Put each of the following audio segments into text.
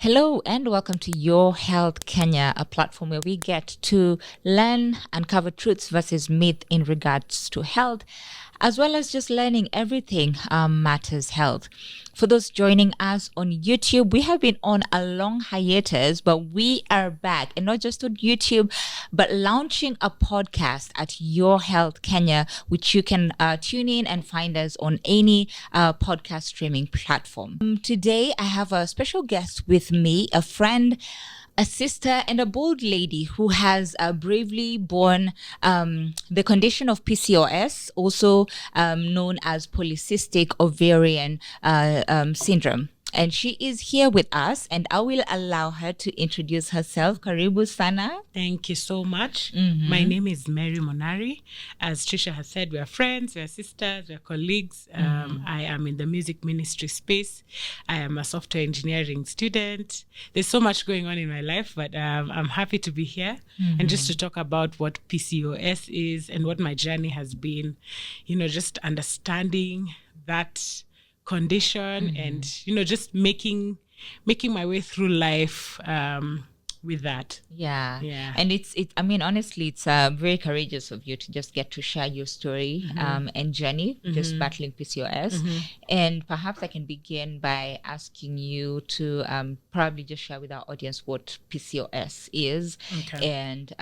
Hello and welcome to Your Health Kenya, a platform where we get to learn, uncover truths versus myth in regards to health, as well as just learning everything matters health. For those joining us on YouTube, we have been on a long hiatus, but we are back, and not just on YouTube, but launching a podcast at Your Health Kenya, which you can tune in and find us on any podcast streaming platform. Today, I have a special guest with me, a friend, a sister, and a bold lady who has bravely borne the condition of PCOS, also known as Polycystic Ovarian Syndrome. And she is here with us, and I will allow her to introduce herself. Karibu sana. Thank you so much. My name is Mary Monary. As Trisha has said, we are friends, we are sisters, we are colleagues. I am in the music ministry space. I am a software engineering student. There's so much going on in my life, but I'm happy to be here and just to talk about what PCOS is and what my journey has been. You know, just understanding that condition and just making my way through life with that. Yeah. And I mean, honestly, it's very courageous of you to just get to share your story and journey, just battling PCOS. And perhaps I can begin by asking you to probably just share with our audience what PCOS is and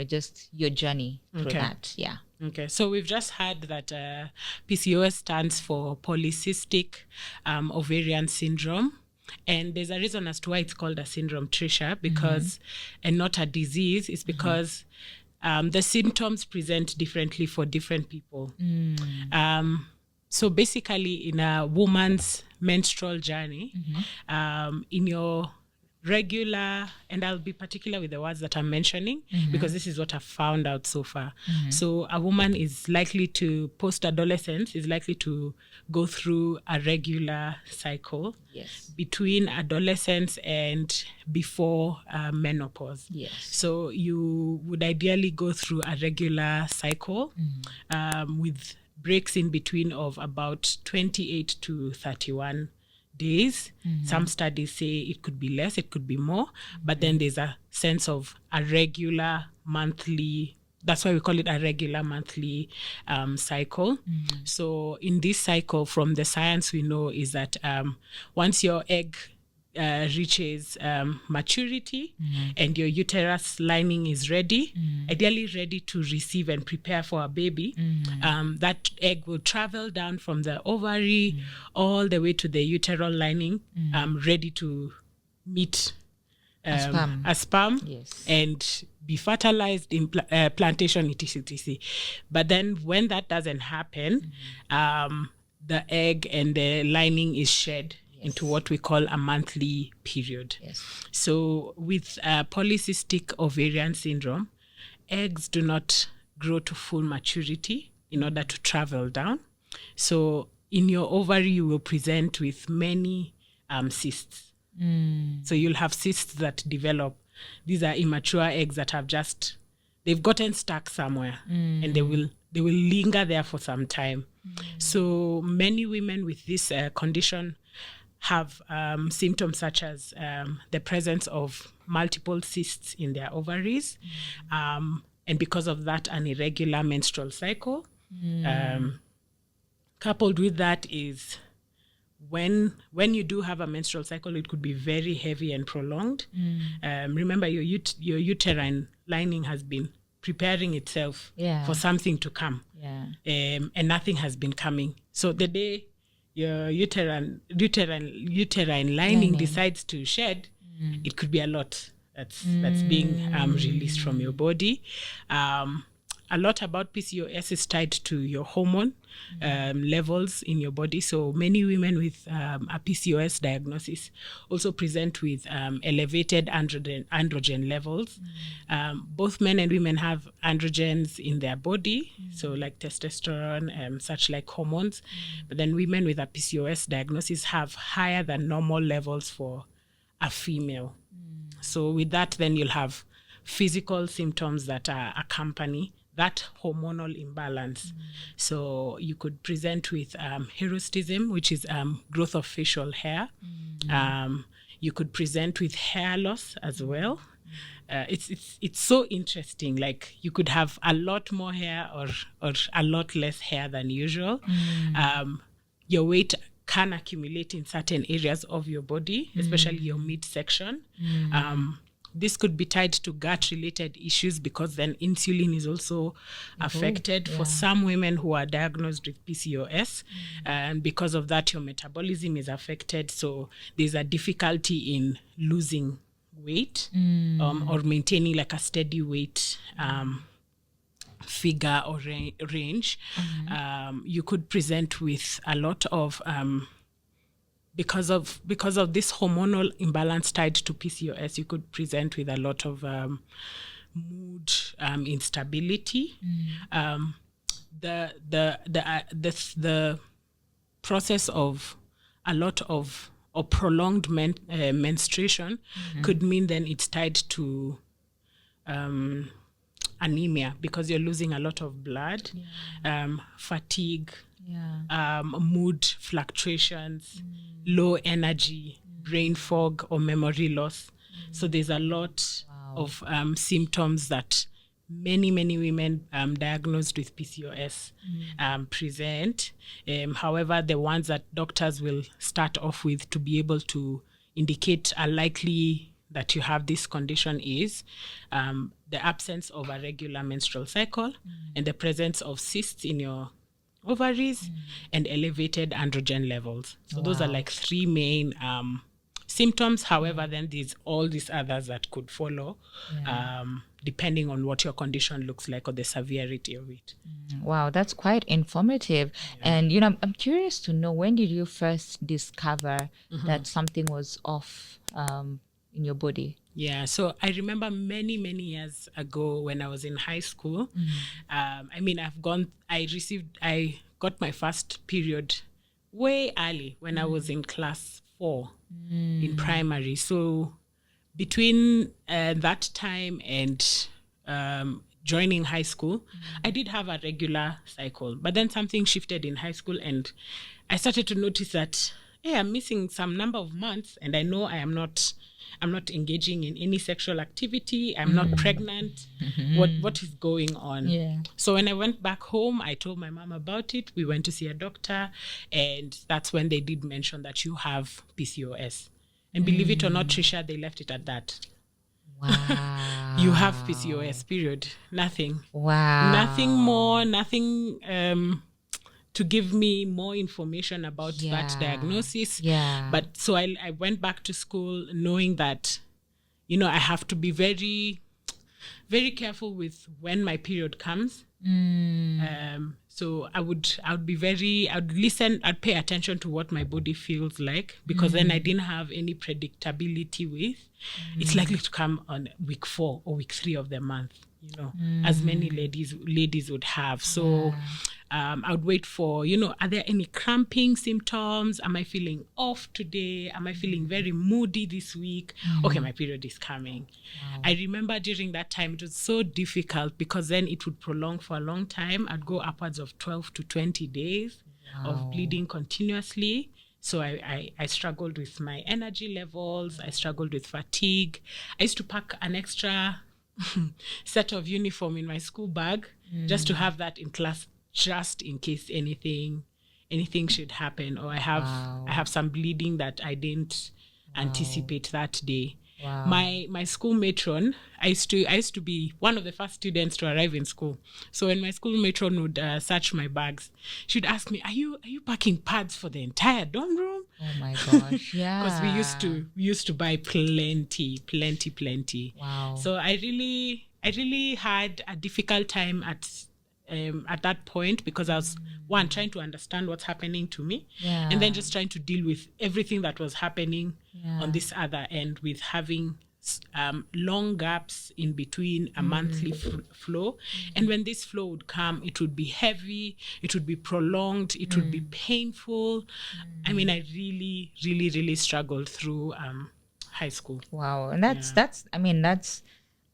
just your journey through that. Yeah. Okay, so we've just heard that PCOS stands for Polycystic Ovarian Syndrome. And there's a reason as to why it's called a syndrome, Trisha, because, and not a disease, it's because the symptoms present differently for different people. So basically, in a woman's menstrual journey, in your regular, and I'll be particular with the words that I'm mentioning because this is what I've found out so far. So a woman is likely to, post-adolescence, is likely to go through a regular cycle between adolescence and before menopause. So you would ideally go through a regular cycle with breaks in between of about 28 to 31 days. Some studies say it could be less, it could be more, but then there's a sense of a regular monthly, that's why we call it a regular monthly cycle. So in this cycle, from the science we know is that once your egg reaches maturity and your uterus lining is ready, ideally ready to receive and prepare for a baby, that egg will travel down from the ovary all the way to the uterine lining, ready to meet a sperm and be fertilized in plantation, etc. But then when that doesn't happen, the egg and the lining is shed into what we call a monthly period. So with polycystic ovarian syndrome, eggs do not grow to full maturity in order to travel down. So in your ovary, you will present with many cysts. So you'll have cysts that develop. These are immature eggs that have they've gotten stuck somewhere and they will linger there for some time. So many women with this condition have symptoms such as the presence of multiple cysts in their ovaries, and because of that, an irregular menstrual cycle. Coupled with that is when you do have a menstrual cycle, it could be very heavy and prolonged. Remember, your uterine lining has been preparing itself for something to come, and nothing has been coming. So the day your uterine lining decides to shed, it could be a lot that's being released from your body. A lot about PCOS is tied to your hormone levels in your body. So many women with a PCOS diagnosis also present with elevated androgen levels. Both men and women have androgens in their body, so like testosterone, such like hormones. But then women with a PCOS diagnosis have higher than normal levels for a female. So with that, then you'll have physical symptoms that accompany that hormonal imbalance. So you could present with hirsutism, which is growth of facial hair. You could present with hair loss as well. It's so interesting. Like you could have a lot more hair or a lot less hair than usual. Your weight can accumulate in certain areas of your body, especially your midsection. This could be tied to gut-related issues because then insulin is also affected for some women who are diagnosed with PCOS. And because of that, your metabolism is affected. So there's a difficulty in losing weight or maintaining like a steady weight figure or range. You could present with a lot of because of this hormonal imbalance tied to PCOS, you could present with a lot of mood instability. The process of a lot of or prolonged menstruation could mean then it's tied to anemia because you're losing a lot of blood, fatigue, mood fluctuations, low energy, brain fog or memory loss. So there's a lot of symptoms that many women diagnosed with PCOS present. However, the ones that doctors will start off with to be able to indicate are likely that you have this condition is the absence of a regular menstrual cycle and the presence of cysts in your ovaries and elevated androgen levels. So those are like three main symptoms. However, then there's all these others that could follow depending on what your condition looks like or the severity of it. Wow, that's quite informative. And, I'm curious to know, when did you first discover that something was off in your body? Yeah, so I remember many years ago when I was in high school. I got my first period way early when I was in class 4 in primary. So between that time and joining high school, I did have a regular cycle. But then something shifted in high school and I started to notice that, I'm missing some number of months and I know I'm not engaging in any sexual activity. I'm not pregnant. What is going on? Yeah. So when I went back home, I told my mom about it. We went to see a doctor, and that's when they did mention that you have PCOS. And believe it or not, Trisha, they left it at that. Wow. You have PCOS, period. Nothing. Wow. Nothing more, nothing to give me more information about that diagnosis. Yeah. But so I went back to school knowing that, I have to be very, very careful with when my period comes. So I would listen, I'd pay attention to what my body feels like, because then I didn't have any predictability with. It's likely to come on week 4 or week 3 of the month, as many ladies would have. So I would wait for, are there any cramping symptoms? Am I feeling off today? Am I feeling very moody this week? Okay, my period is coming. Wow. I remember during that time, it was so difficult because then it would prolong for a long time. I'd go upwards of 12 to 20 days of bleeding continuously. So I struggled with my energy levels. I struggled with fatigue. I used to pack an extra set of uniform in my school bag just to have that in class, just in case anything should happen, or I have some bleeding that I didn't anticipate that day. Wow. My school matron, I used to be one of the first students to arrive in school. So when my school matron would search my bags, she'd ask me, "Are you packing pads for the entire dorm room?" Oh my gosh, yeah. Because we used to buy plenty. Wow. So I really had a difficult time at that point, because I was trying to understand what's happening to me, and then just trying to deal with everything that was happening on this other end, with having long gaps in between a monthly flow. And when this flow would come, it would be heavy, it would be prolonged, it would be painful. I mean, I really struggled through high school. Wow. And that's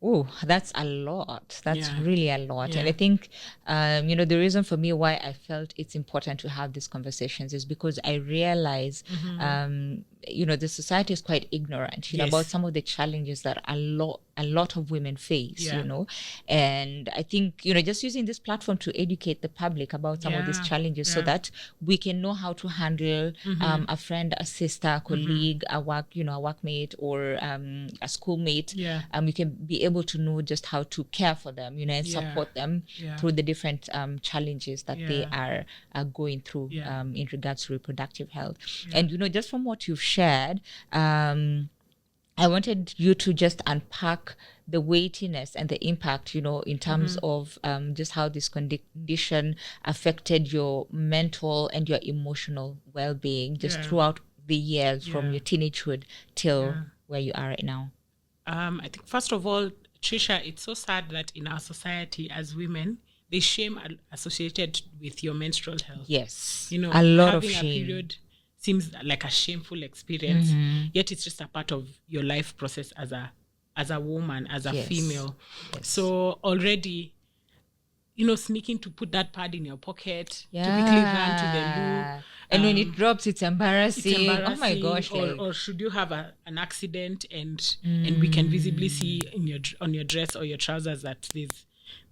Oh, that's a lot. That's Yeah. really a lot. And Yeah. I think, the reason for me why I felt it's important to have these conversations is because I realize, the society is quite ignorant, Yes. about some of the challenges that a lot of women face, Yeah. and I think, just using this platform to educate the public about some of these Yeah. challenges so Yeah. that we can know how to handle a friend, a sister, a colleague, a workmate, or a schoolmate. Yeah. We can be able to know just how to care for them, and Yeah. support them Yeah. through the different challenges that they Yeah. are going through Yeah. in regards to reproductive health. Yeah. And just from what you've shared, I wanted you to just unpack the weightiness and the impact, in terms of just how this condition affected your mental and your emotional well-being just Yeah. throughout the years from Yeah. your teenagehood till Yeah. where you are right now. I think first of all, Trisha, it's so sad that in our society as women, there's shame associated with your menstrual health. Yes, You know, a lot of having a shame. period seems like a shameful experience, yet it's just a part of your life process as a woman, as a Yes. female. Yes. So already, sneaking to put that pad in your pocket, to Yeah. quickly run to the loo. And when it drops, it's embarrassing. Oh my gosh! Or should you have an accident and we can visibly see on your dress or your trousers that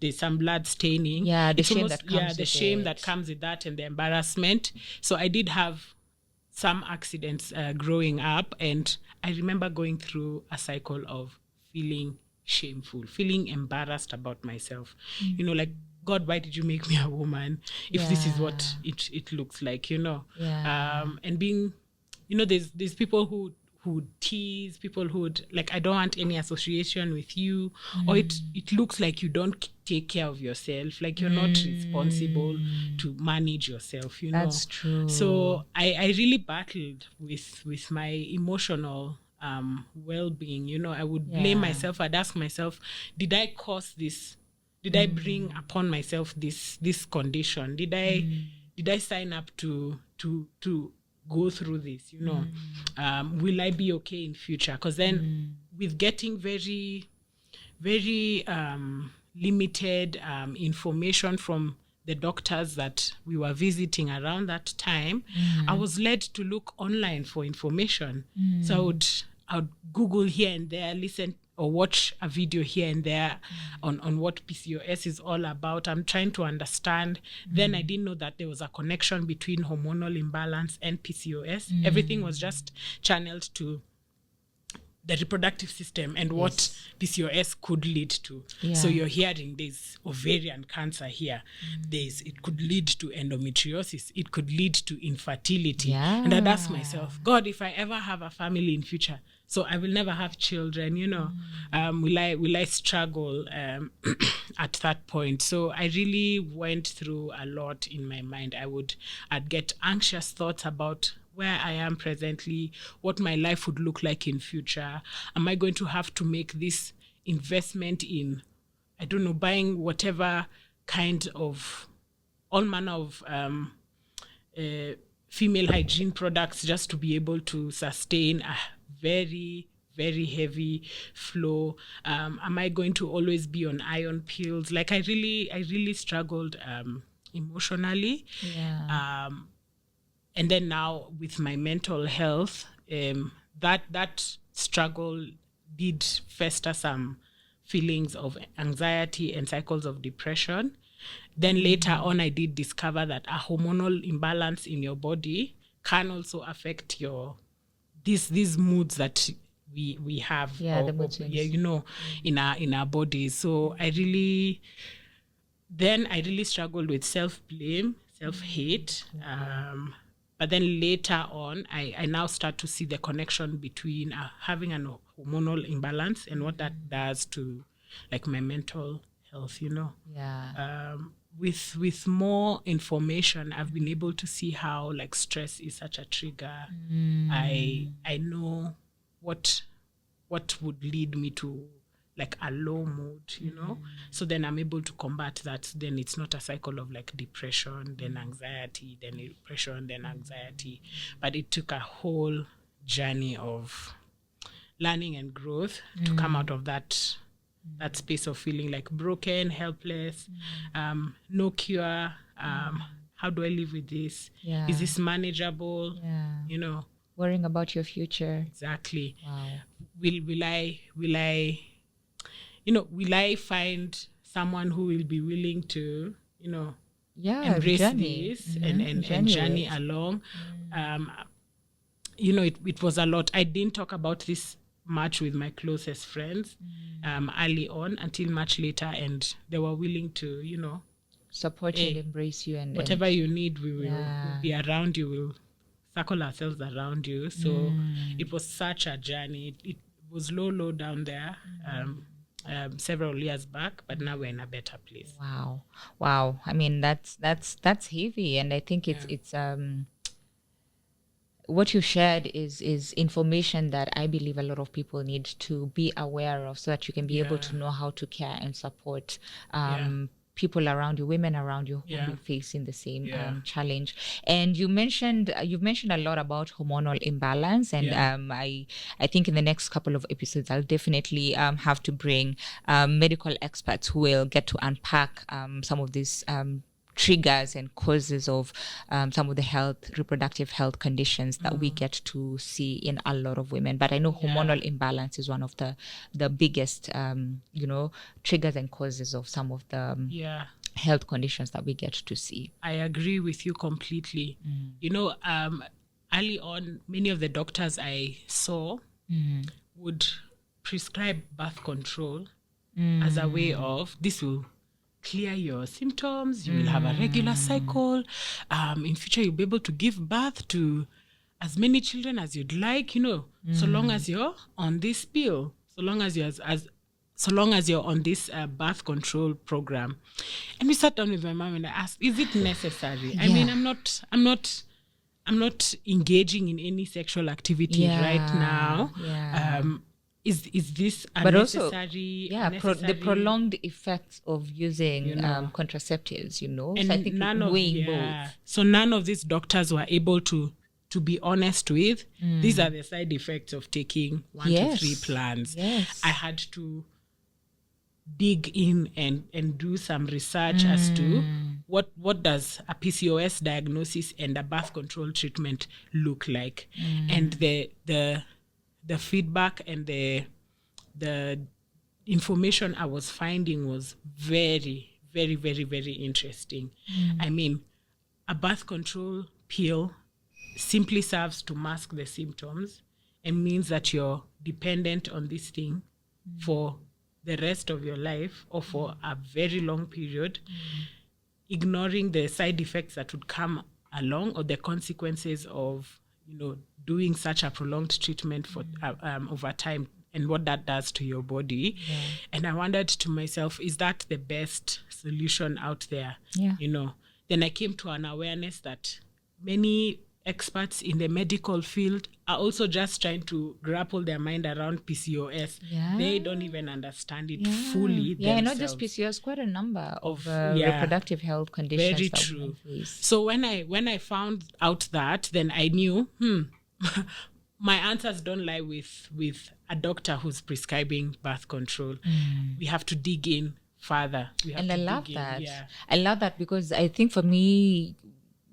there's some blood staining. Yeah, the It's shame that comes the with shame it. that comes with that and the embarrassment. So I did have some accidents growing up, and I remember going through a cycle of feeling shameful, feeling embarrassed about myself. Like, God, why did you make me a woman if this is what it looks like, Yeah. And being, there's people who tease, people who'd like, I don't want any association with you, or it looks like you don't take care of yourself, like you're not responsible to manage yourself, That's true. So I really battled with my emotional well-being. I would blame myself. I'd ask myself, did I cause this? Did I bring upon myself this condition? Did I sign up to go through this? Will I be okay in future? Because then, with getting very, very limited information from the doctors that we were visiting around that time, I was led to look online for information. So I would Google here and there, listen or watch a video here and there on what PCOS is all about. I'm trying to understand. Then I didn't know that there was a connection between hormonal imbalance and PCOS. Everything was just channeled to the reproductive system and what PCOS could lead to. Yeah. So you're hearing there's ovarian cancer here. It could lead to endometriosis. It could lead to infertility. Yeah. And I'd ask myself, God, if I ever have a family in future, so I will never have children, will I struggle at that point? So I really went through a lot in my mind. I'd get anxious thoughts about where I am presently, what my life would look like in future. Am I going to have to make this investment in, I don't know, buying whatever kind of, all manner of female hygiene products just to be able to sustain a very, very heavy flow? Am I going to always be on iron pills? Like I really struggled emotionally. Yeah. And then now with my mental health, that struggle did fester some feelings of anxiety and cycles of depression. Then later on, I did discover that a hormonal imbalance in your body can also affect these moods that we have, the mood swings. in our bodies. So I really struggled with self-blame, self-hate. But then later on, I now start to see the connection between having a hormonal imbalance and what that does to like my mental health, Yeah. With more information, I've been able to see how like stress is such a trigger. I know what would lead me to like a low mood, so then I'm able to combat that. Then it's not a cycle of like depression, then anxiety, then depression, then anxiety, but it took a whole journey of learning and growth to come out of that that space of feeling like broken, helpless, no cure. How do I live with this? Yeah. Is this manageable? Yeah. You know, Worrying about your future. exactly. Wow. Will I find someone who will be willing to, embrace journey. this and journey along? It was a lot. I didn't talk about this much with my closest friends early on until much later, and they were willing to, Support you and embrace you, and whatever you need, we will we'll be around you. We'll circle ourselves around you. So it was such a journey. It was low down there several years back, but now we're in a better place. Wow. I mean, that's heavy, and I think it's what you shared is information that I believe a lot of people need to be aware of, so that you can be able to know how to care and support people around you, women around you who are facing the same challenge. And you've mentioned a lot about hormonal imbalance, and I think in the next couple of episodes I'll definitely have to bring medical experts who will get to unpack some of these triggers and causes of some of the reproductive health conditions that we get to see in a lot of women. But I know hormonal imbalance is one of the biggest, triggers and causes of some of the health conditions that we get to see. I agree with you completely. Early on, many of the doctors I saw would prescribe birth control as a way of, this will clear your symptoms, you will have a regular cycle, in future you'll be able to give birth to as many children as you'd like, so long as you're on this pill, so long as you're on this birth control program. And we sat down with my mom and I asked, is it necessary? I mean, I'm not engaging in any sexual activity right now. Is this unnecessary? But also, the prolonged effects of using contraceptives, And so I think weighing both. So none of these doctors were able to be honest with, these are the side effects of taking 1 to 3 plans. Yes. I had to dig in and do some research as to what does a PCOS diagnosis and a birth control treatment look like. And the feedback and the information I was finding was very, very, very, very interesting. I mean, a birth control pill simply serves to mask the symptoms and means that you're dependent on this thing for the rest of your life or for a very long period, ignoring the side effects that would come along or the consequences of, doing such a prolonged treatment for over time and what that does to your body. And I wondered to myself, is that the best solution out there? Then I came to an awareness that many experts in the medical field are also just trying to grapple their mind around PCOS. They don't even understand it fully themselves. Not just PCOS, quite a number of reproductive health conditions. Very true. So when I found out that, then I knew, my answers don't lie with a doctor who's prescribing birth control. We have to dig in further. I love that. I love that because I think for me,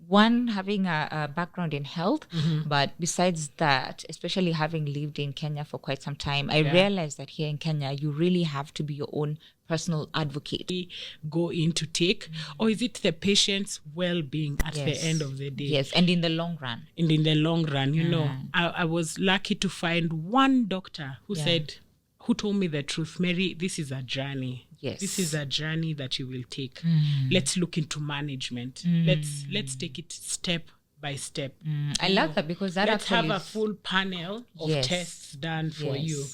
one, having a background in health, but besides that, especially having lived in Kenya for quite some time, I realized that here in Kenya, you really have to be your own personal advocate. Go in to take, or is it the patient's well-being at the end of the day? Yes, and in the long run. And in the long run, I was lucky to find one doctor who who told me the truth. Mary, this is a journey. Yes. This is a journey that you will take. Let's look into management. Let's take it step by step. I love that because let's have a full panel of tests done for you.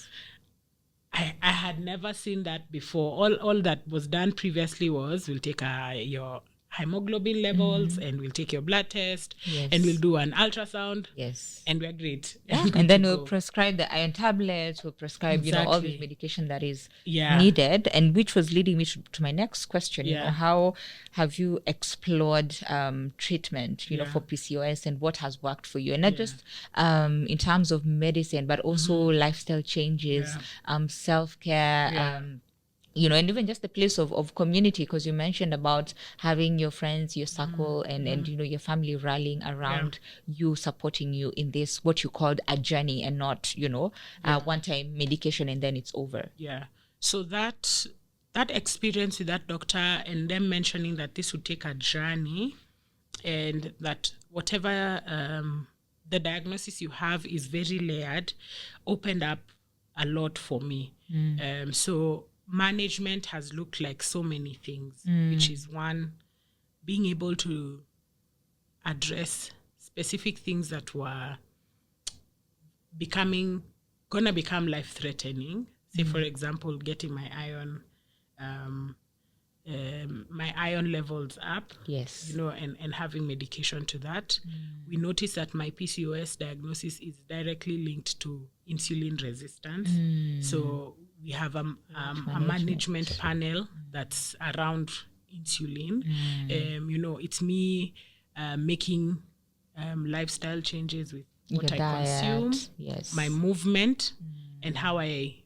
I had never seen that before. All that was done previously was we'll take your hemoglobin levels and we'll take your blood test and we'll do an ultrasound and we're great. And then we'll prescribe the iron tablets, we'll prescribe all the medication that is needed, and which was leading me to my next question. How have you explored treatment for PCOS and what has worked for you, and not just in terms of medicine but also lifestyle changes, self-care, and even just the place of community, because you mentioned about having your friends, your circle, and your family rallying around you, supporting you in this, what you called a journey, and not, one-time medication and then it's over. Yeah. So that experience with that doctor, and them mentioning that this would take a journey, and that whatever the diagnosis you have is very layered, opened up a lot for me. So management has looked like so many things, which is one, being able to address specific things that were gonna become life-threatening. Say, for example, getting my iron levels up, Yes. and having medication to that. We noticed that my PCOS diagnosis is directly linked to insulin resistance. So we have a management panel that's around insulin. It's me making lifestyle changes with what Your I diet, consume, yes. my movement, and how I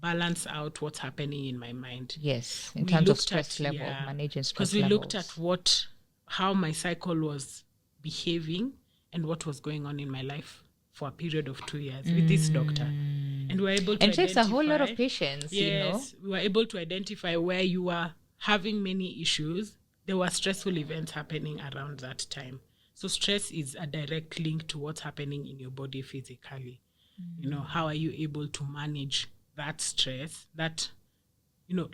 balance out what's happening in my mind. Yes, in terms of stress level, managing stress levels. Because we looked at how my cycle was behaving and what was going on in my life for a period of 2 years with this doctor. And we were able to identify... it takes a whole lot of patience, Yes, we were able to identify where you were having many issues. There were stressful events happening around that time. So stress is a direct link to what's happening in your body physically. How are you able to manage that stress? That,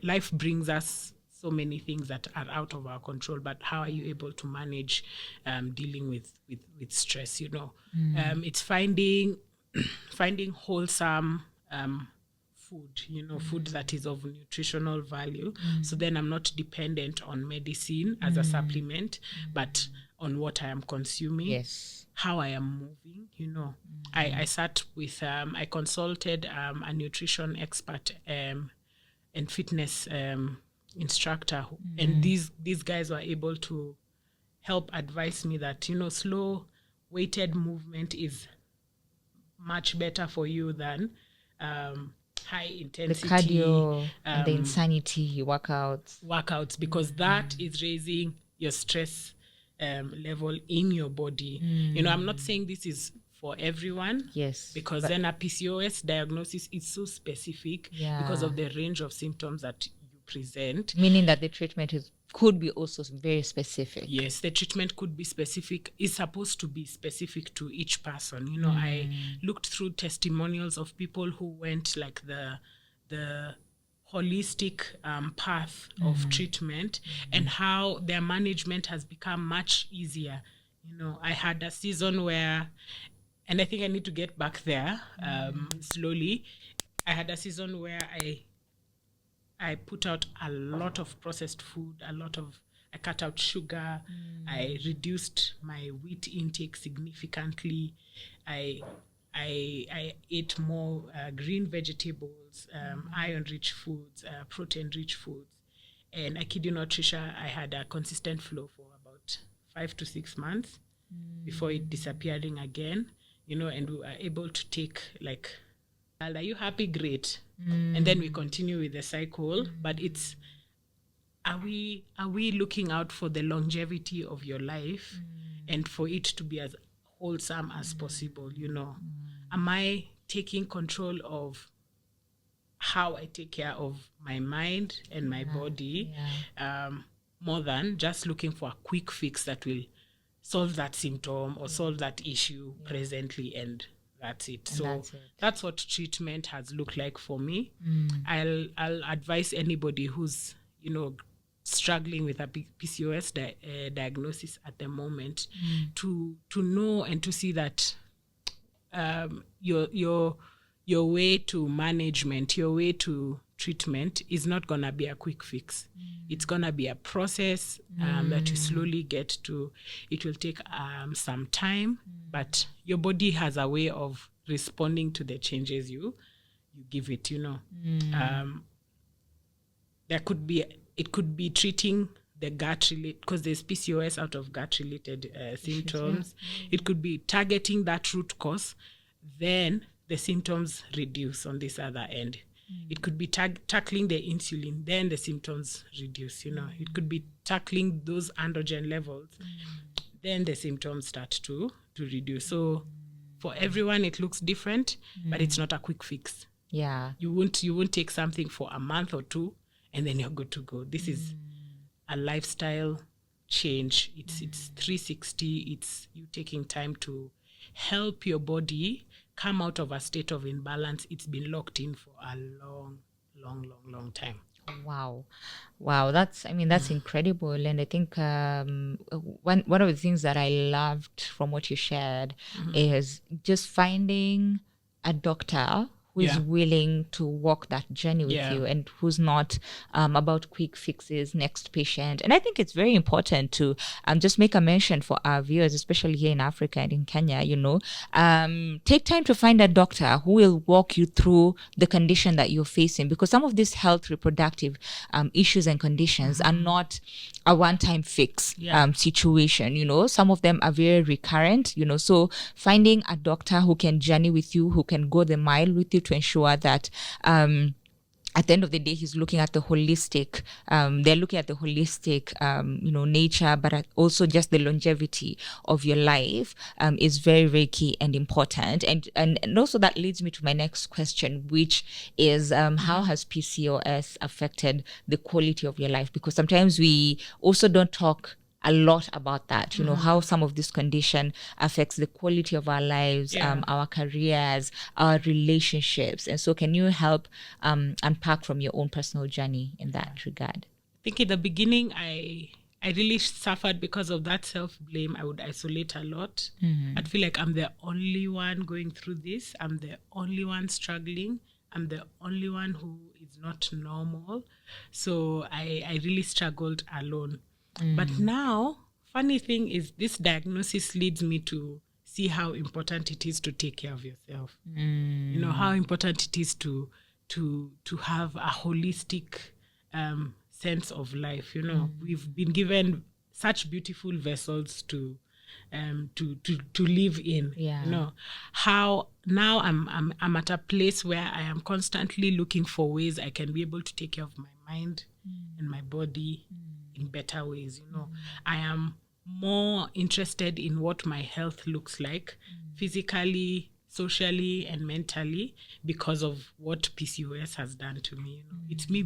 life brings us so many things that are out of our control, but how are you able to manage dealing with stress? It's finding wholesome food, food that is of nutritional value. So then I'm not dependent on medicine as a supplement, but on what I am consuming. Yes. How I am moving, I sat with, I consulted a nutrition expert and fitness instructor, and these guys were able to help advise me that, slow weighted movement is much better for you than high intensity. The cardio and the insanity workouts, because that is raising your stress level in your body. I'm not saying this is for everyone. Yes. Because then a PCOS diagnosis is so specific because of the range of symptoms that you present. Meaning that the treatment could be also very specific. Yes, the treatment could be specific, is supposed to be specific to each person. I looked through testimonials of people who went like the holistic path of treatment, and how their management has become much easier. I had a season where, and I think I need to get back there slowly. I had a season where I put out a lot of processed food, I cut out sugar, I reduced my wheat intake significantly. I ate more green vegetables, iron-rich foods, protein-rich foods. And I kid you not, Trisha, I had a consistent flow for about 5 to 6 months before it disappearing again, and we were able to take like, are you happy? Great. And then we continue with the cycle. But it's, are we looking out for the longevity of your life and for it to be as wholesome as possible? Am I taking control of how I take care of my mind and my body, more than just looking for a quick fix that will solve that symptom or solve that issue presently, and that's it. That's what treatment has looked like for me. I'll advise anybody who's struggling with a PCOS diagnosis at the moment to know and to see that your way to management, your way to treatment is not gonna be a quick fix. It's gonna be a process that you slowly get to. It will take some time, but your body has a way of responding to the changes you give it. It could be treating the gut related, because there's PCOS out of gut related symptoms. It could be targeting that root cause, then the symptoms reduce on this other end. It could be tackling the insulin, then the symptoms reduce, It could be tackling those androgen levels, then the symptoms start to reduce. So for everyone, it looks different, but it's not a quick fix. Yeah. You won't take something for a month or two, and then you're good to go. This is a lifestyle change. It's 360. It's you taking time to help your body come out of a state of imbalance. It's been locked in for a long time. Wow. That's incredible. And I think one of the things that I loved from what you shared is just finding a doctor who is willing to walk that journey with you, and who's not about quick fixes, next patient. And I think it's very important to just make a mention for our viewers, especially here in Africa and in Kenya, take time to find a doctor who will walk you through the condition that you're facing, because some of these health reproductive issues and conditions are not a one-time fix situation. Some of them are very recurrent, so finding a doctor who can journey with you, who can go the mile with you, to ensure that at the end of the day, he's looking at the holistic, they're looking at the holistic, nature, but also just the longevity of your life is very, very key and important. And also that leads me to my next question, which is how has PCOS affected the quality of your life? Because sometimes we also don't talk a lot about that, how some of this condition affects the quality of our lives, our careers, our relationships. And so can you help unpack from your own personal journey in that regard? I think in the beginning, I really suffered because of that self-blame. I would isolate a lot. I'd feel like I'm the only one going through this. I'm the only one struggling. I'm the only one who is not normal. So I really struggled alone. But now, funny thing is, this diagnosis leads me to see how important it is to take care of yourself. How important it is to have a holistic sense of life. We've been given such beautiful vessels to live in. How now I'm at a place where I am constantly looking for ways I can be able to take care of my mind and my body in better ways. I am more interested in what my health looks like physically, socially, and mentally because of what PCOS has done to me. It's me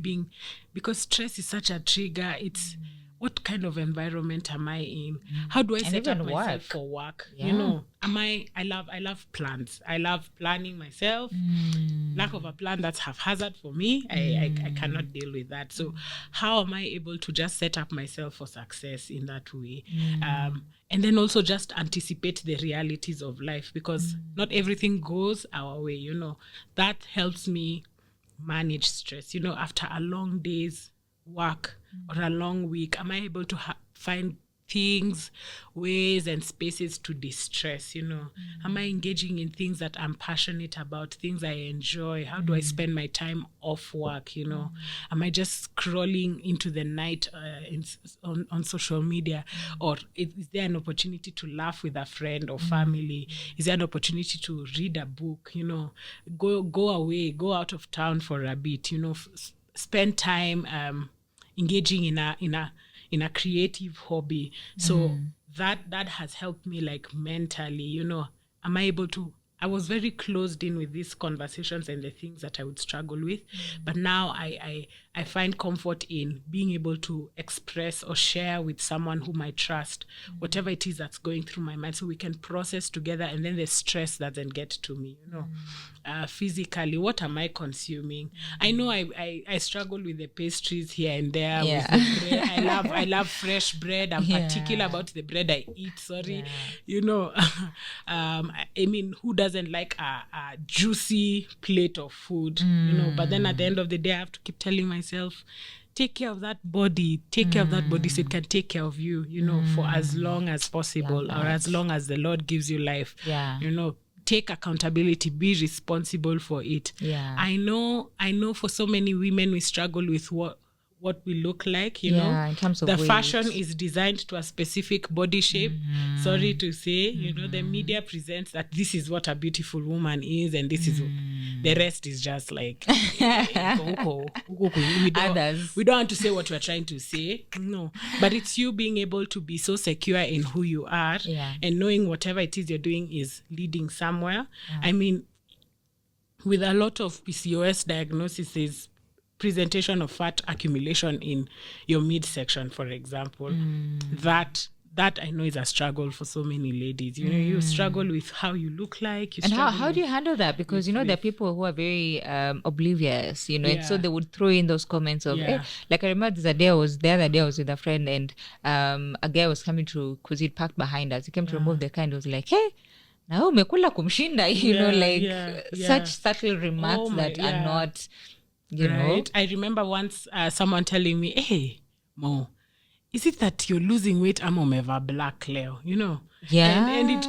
because stress is such a trigger. It's what kind of environment am I in? How do I set up myself for work? I love plans. I love planning myself. Lack of a plan, that's haphazard for me. I cannot deal with that. So how am I able to just set up myself for success in that way? And then also just anticipate the realities of life, because not everything goes our way. That helps me manage stress. After a long day's work or a long week, am I able to find things, ways and spaces to distress? Am I engaging in things that I'm passionate about, things I enjoy? How do I spend my time off work? Am I just scrolling into the night on social media? Or is there an opportunity to laugh with a friend or family? Is there an opportunity to read a book? Go away, go out of town for a bit, spend time engaging in a creative hobby. So that has helped me, like, mentally. Am I able to I was very closed in with these conversations and the things that I would struggle with. But now I find comfort in being able to express or share with someone whom I trust whatever it is that's going through my mind, so we can process together, and then the stress doesn't get to me, physically. What am I consuming? I know I struggle with the pastries here and there. With the bread. I love fresh bread. I'm particular about the bread I eat. I mean, who doesn't like a juicy plate of food? But then at the end of the day, I have to keep telling myself, take care of that body, care of that body so it can take care of you, for as long as possible, or as long as the Lord gives you life. Take accountability, be responsible for it. I know for so many women, we struggle with what we look like, in terms of the weight. fashion is designed to a specific body shape. Sorry to say, the media presents that this is what a beautiful woman is, and this is the rest is just like Others. we don't want to say what we're trying to say, no, but it's you being able to be so secure in who you are, and knowing whatever it is you're doing is leading somewhere. I mean, with a lot of PCOS diagnoses, presentation of fat accumulation in your midsection, for example, that I know is a struggle for so many ladies. You struggle with how you look like. And how do you handle that? Because, there are people who are very oblivious, and so they would throw in those comments of, like I remember the other day I was with a friend, and a guy was coming to, because he'd parked behind us. He came to remove the car and was like, hey, na umekula kumshinda, such subtle remarks that are not, know. I remember once someone telling me, hey, Mo, is it that you're losing weight? I'm umeva black, Leo, And it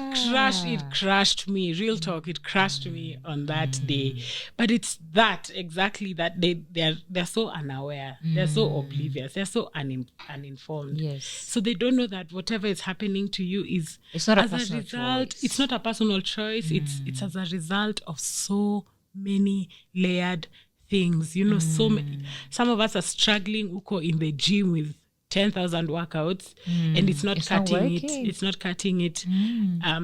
crushed me. Real talk, it crushed me on that day. But it's that, exactly that they're so unaware. They're so oblivious. They're so uninformed. Yes. So they don't know that whatever is happening to you it's not as a personal result. choice. It's not a personal choice. It's as a result of so many layered things. So many. Some of us are struggling uko in the gym with 10,000 workouts, and it's not cutting it. It's not cutting it,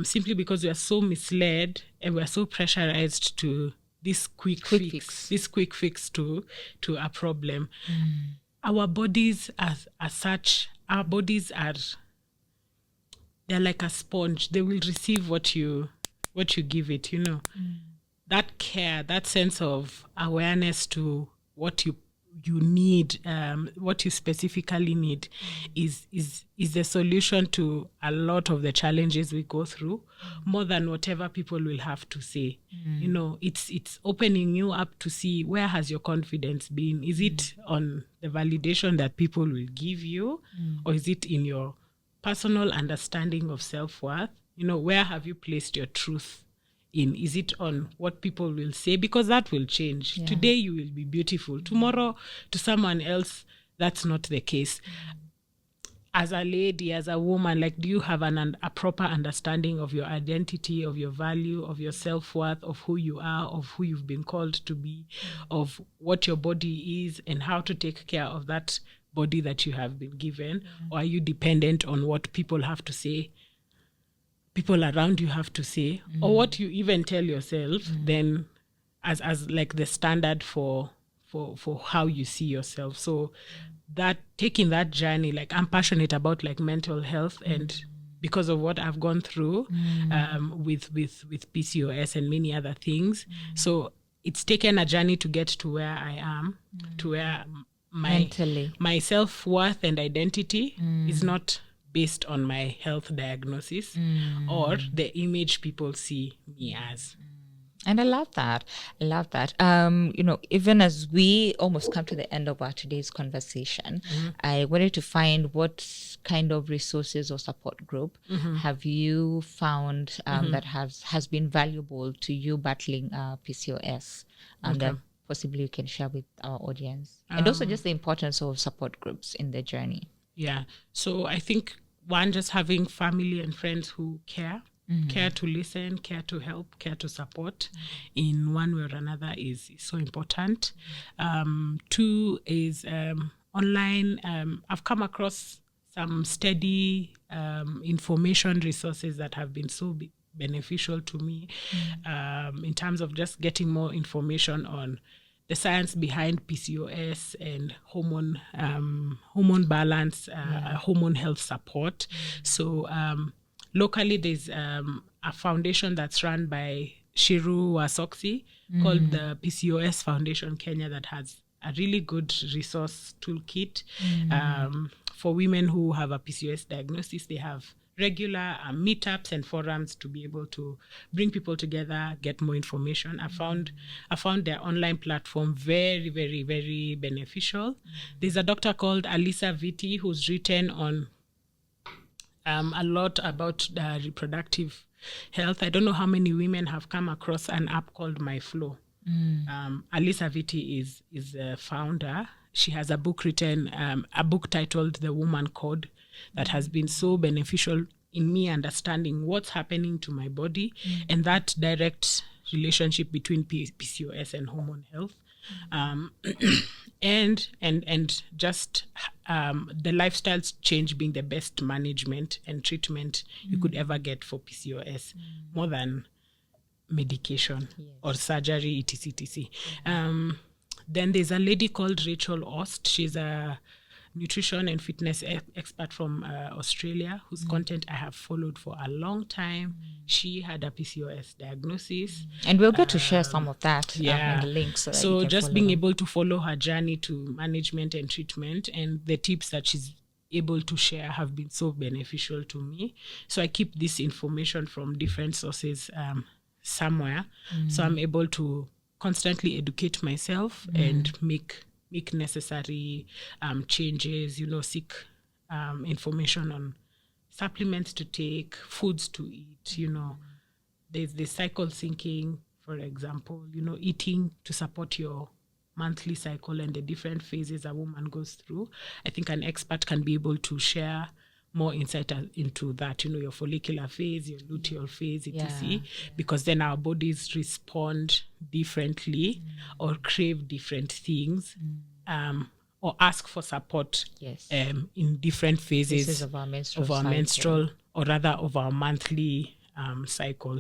simply because we are so misled and we are so pressurized to this quick fix. This quick fix to a problem. Our bodies as such, our bodies they're like a sponge. They will receive what you give it. That care, that sense of awareness to what you need, what you specifically need, is the solution to a lot of the challenges we go through, more than whatever people will have to say. It's opening you up to see, where has your confidence been? Is it on the validation that people will give you, or is it in your personal understanding of self-worth? Where have you placed your truth in? Is it on what people will say? Because that will change. Today you will be beautiful. Tomorrow, to someone else, that's not the case. As a lady, as a woman, do you have a proper understanding of your identity, of your value, of your self-worth, of who you are, of who you've been called to be, of what your body is, and how to take care of that body that you have been given? Or are you dependent on what people have to say, people around you have to say, or what you even tell yourself, then as like the standard for how you see yourself? So that, taking that journey, I'm passionate about mental health, and because of what I've gone through with PCOS and many other things. So it's taken a journey to get to where I am, to where my self-worth and identity is not based on my health diagnosis or the image people see me as. And I love that. Even as we almost come to the end of our today's conversation, I wanted to find what kind of resources or support group have you found that has been valuable to you battling PCOS, that possibly you can share with our audience, and also just the importance of support groups in the journey. Yeah. So I think, one, just having family and friends who care to listen, care to help, care to support in one way or another is so important. Two is online. I've come across some steady information resources that have been so beneficial to me in terms of just getting more information on the science behind PCOS and hormone balance, hormone health support. So locally, there's a foundation that's run by Shiru Wasoksi called the PCOS Foundation Kenya, that has a really good resource toolkit for women who have a PCOS diagnosis. They have regular meetups and forums to be able to bring people together, get more information. I found their online platform very, very, very beneficial. There's a doctor called Alisa Vitti who's written on a lot about reproductive health. I don't know how many women have come across an app called My Flow. Alisa Vitti is a founder, she has a book written, a book titled The Woman Code, that has been so beneficial in me understanding what's happening to my body and that direct relationship between PCOS and hormone health. And just the lifestyle change being the best management and treatment you could ever get for PCOS, more than medication or surgery, etc. Then there's a lady called Rachel Ost. She's a nutrition and fitness expert from Australia, whose content I have followed for a long time. She had a PCOS diagnosis. And we'll get to share some of that in the links. So that just being able to follow her journey to management and treatment, and the tips that she's able to share have been so beneficial to me. So I keep this information from different sources somewhere. So I'm able to constantly educate myself and make necessary changes, seek information on supplements to take, foods to eat, There's the cycle syncing, for example, eating to support your monthly cycle and the different phases a woman goes through. I think an expert can be able to share more insight into that, your follicular phase, your luteal phase, etc. Because then our bodies respond differently or crave different things, or ask for support in different phases of our menstrual or rather of our monthly cycle.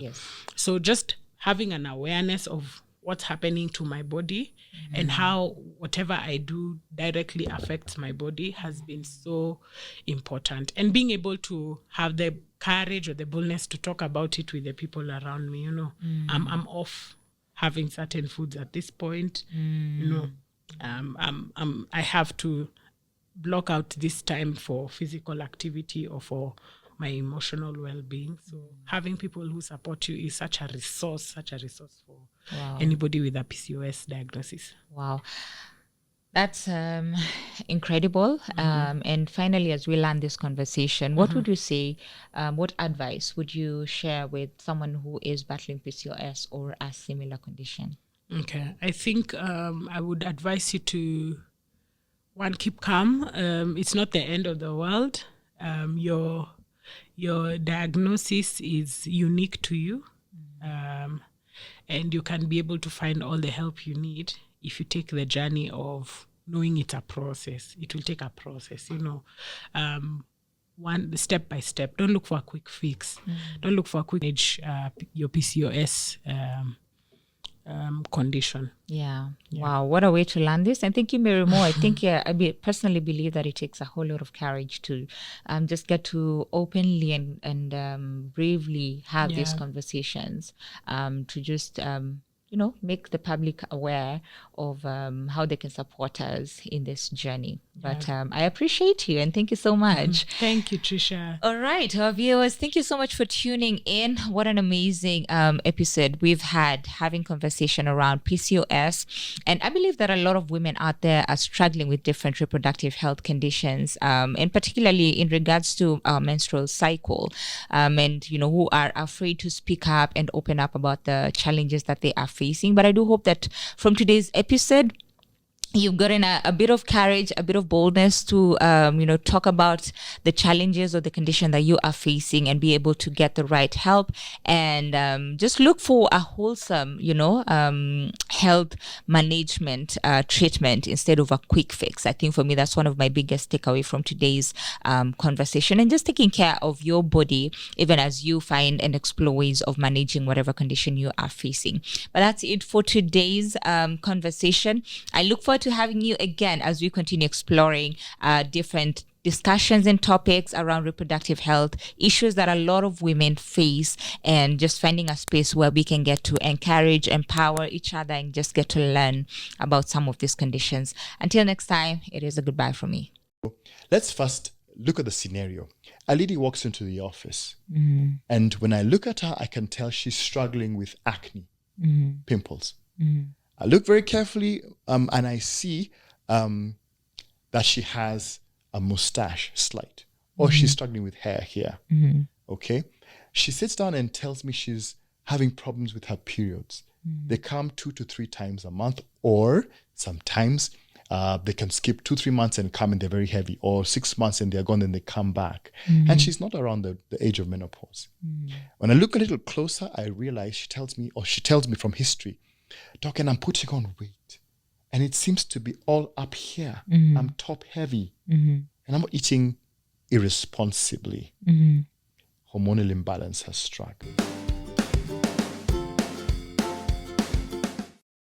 So just having an awareness of what's happening to my body and how whatever I do directly affects my body has been so important. And being able to have the courage or the boldness to talk about it with the people around me, I'm off having certain foods at this point, I have to block out this time for physical activity or for my emotional well-being. So having people who support you is such a resource for anybody with a PCOS diagnosis. Wow. That's incredible. And finally, as we land this conversation, what would you say, what advice would you share with someone who is battling PCOS or a similar condition? Okay. I think I would advise you to, one, keep calm. It's not the end of the world. Your diagnosis is unique to you, and you can be able to find all the help you need if you take the journey of knowing it's a process. It will take a process, one step by step. Don't look for a quick fix. Don't look for a quick manage your PCOS condition. Yeah. Wow. What a way to land this. And thank you, Mary Monary. I think I personally believe that it takes a whole lot of courage to just get to openly and bravely have these conversations, to just make the public aware of how they can support us in this journey. But I appreciate you and thank you so much. Thank you, Trisha. All right, our viewers, thank you so much for tuning in. What an amazing episode we've had, having conversation around PCOS. And I believe that a lot of women out there are struggling with different reproductive health conditions, and particularly in regards to our menstrual cycle, and who are afraid to speak up and open up about the challenges that they are facing. But I do hope that from today's episode, you've gotten a bit of courage, a bit of boldness to, talk about the challenges or the condition that you are facing and be able to get the right help and just look for a wholesome, health management treatment instead of a quick fix. I think for me, that's one of my biggest takeaway from today's conversation, and just taking care of your body, even as you find and explore ways of managing whatever condition you are facing. But that's it for today's conversation. I look forward to having you again as we continue exploring different discussions and topics around reproductive health, issues that a lot of women face, and just finding a space where we can get to encourage, empower each other, and just get to learn about some of these conditions. Until next time, it is a goodbye from me. Let's first look at the scenario. A lady walks into the office, and when I look at her, I can tell she's struggling with acne, pimples. I look very carefully, and I see that she has a mustache, slight, or she's struggling with hair here. Okay, she sits down and tells me she's having problems with her periods. They come 2 to 3 times a month, or sometimes They can skip 2-3 months and come and they're very heavy, or 6 months and they're gone and they come back. And she's not around the age of menopause. When I look a little closer, I realize she tells me from history, Doc, and I'm putting on weight. And it seems to be all up here. I'm top heavy. And I'm eating irresponsibly. Hormonal imbalance has struck.